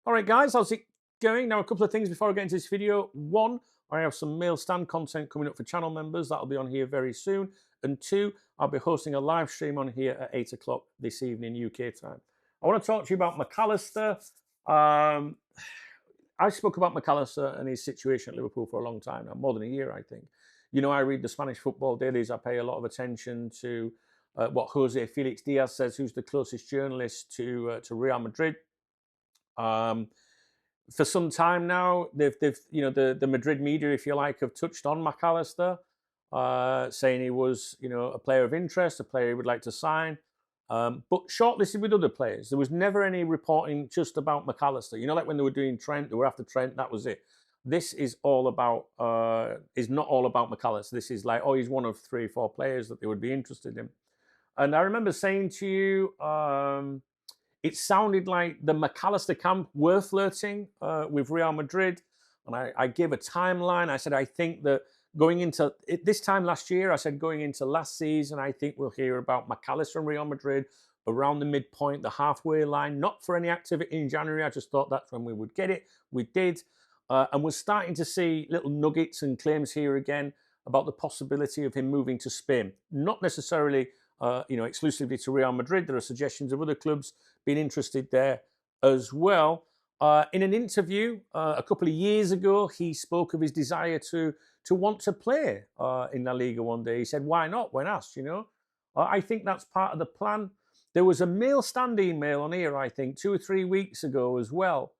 All right, guys, how's it going? Now, a couple of things before I get into this video. One, I have some mail stand content coming up for channel members. That'll be on here very soon. And two, I'll be hosting a live stream on here at 8 o'clock this evening, UK time. I want to talk to you about McAllister. I spoke about McAllister and his situation at Liverpool for a long time now, more than a year, I think. You know, I read the Spanish football dailies. I pay a lot of attention to what Jose Felix Diaz says, who's the closest journalist to Real Madrid. For some time now, they've you know the Madrid media, if you like, have touched on McAllister, saying he was a player of interest, a player he would like to sign, but shortlisted with other players. There was never any reporting just about McAllister. You know, like when they were doing Trent, they were after Trent. That was it. This is all about is not all about McAllister. This is like, oh, he's one of 3 or 4 players that they would be interested in. And I remember saying to you, it sounded like the McAllister camp were flirting with Real Madrid. And I gave a timeline. I said, I think that going into this time last year, I said going into last season, I think we'll hear about McAllister and Real Madrid around the midpoint, the halfway line, not for any activity in January. I just thought that's when we would get it. We did. And we're starting to see little nuggets and claims here again about the possibility of him moving to Spain. Not necessarily exclusively to Real Madrid. There are suggestions of other clubs being interested there as well. In an interview a couple of years ago, he spoke of his desire to want to play in La Liga one day. He said, why not, when asked, I think that's part of the plan. There was a mail stand email on here, I think, 2 or 3 weeks ago as well,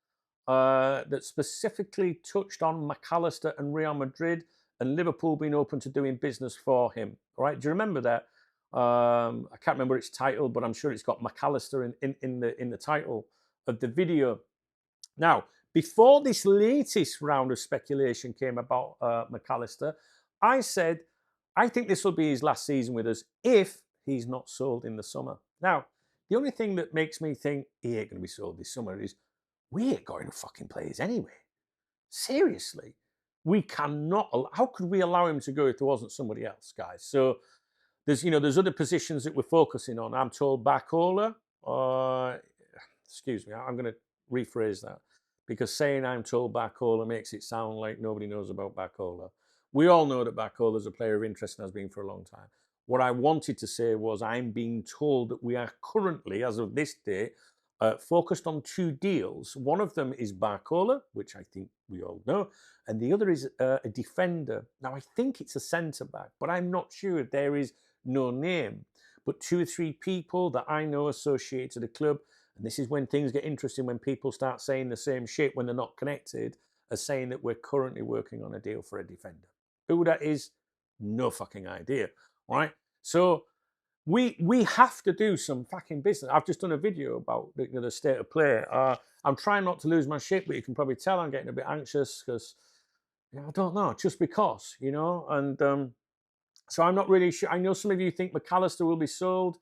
that specifically touched on McAllister and Real Madrid and Liverpool being open to doing business for him. All right, do you remember that? I can't remember its title, but I'm sure it's got McAllister in the title of the video. Now, before this latest round of speculation came about McAllister, I said, I think this will be his last season with us if he's not sold in the summer. Now, the only thing that makes me think he ain't going to be sold this summer is we ain't got enough fucking players anyway. Seriously. We cannot, how could we allow him to go if there wasn't somebody else, guys? So there's other positions that we're focusing on. I'm told Barcola, excuse me, I'm going to rephrase that, because saying I'm told Barcola makes it sound like nobody knows about Barcola. We all know that Barcola is a player of interest and has been for a long time. What I wanted to say was I'm being told that we are currently, as of this date, focused on 2 deals. One of them is Barcola, which I think we all know, and the other is a defender. Now, I think it's a centre-back, but I'm not sure. There is no name. But 2 or 3 people that I know associated to the club, and this is when things get interesting, when people start saying the same shit when they're not connected, are saying that we're currently working on a deal for a defender. Who that is, no fucking idea, right? So we have to do some fucking business. I've just done a video about the state of play. I'm trying not to lose my shit, but you can probably tell I'm getting a bit anxious because I don't know, just because, and so I'm not really sure. I know some of you think McAllister will be sold.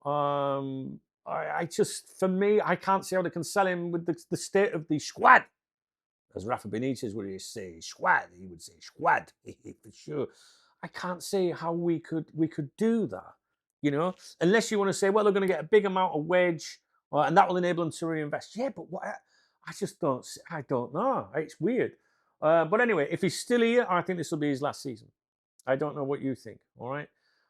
I just, for me, I can't see how they can sell him with the state of the squad. As Rafa Benitez would say, squad. He would say squad for sure. I can't see how we could do that. Unless you want to say, well, they're going to get a big amount of wage, and that will enable them to reinvest. Yeah, but what? I just don't. I don't know. It's weird. But anyway, if he's still here, I think this will be his last season. I don't know what you think. All right.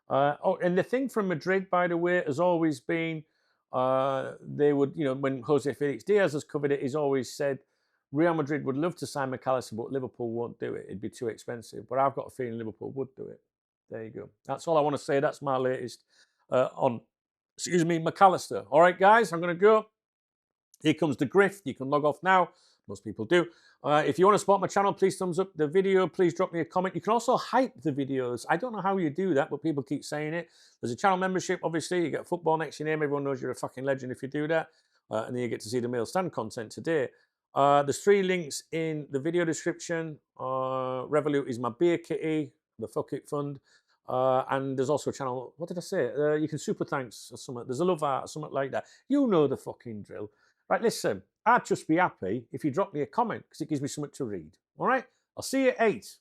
And the thing from Madrid, by the way, has always been they would, when Jose Felix Diaz has covered it, he's always said Real Madrid would love to sign McAllister, but Liverpool won't do it. It'd be too expensive. But I've got a feeling Liverpool would do it. There you go. That's all I want to say. That's my latest on, McAllister. All right, guys, I'm going to go. Here comes the grift. You can log off now. Most people do. If you want to support my channel, please thumbs up the video. Please drop me a comment. You can also hype the videos. I don't know how you do that, but people keep saying it. There's a channel membership, obviously. You get football next to your name. Everyone knows you're a fucking legend if you do that. And then you get to see the mail stand content today. There's 3 links in the video description. Revolut is my beer kitty, the Fuck It Fund. And there's also a channel, what did I say? You can super thanks or something. There's a love art or something like that. You know the fucking drill. Right, listen, I'd just be happy if you drop me a comment because it gives me something to read. All right? I'll see you at 8.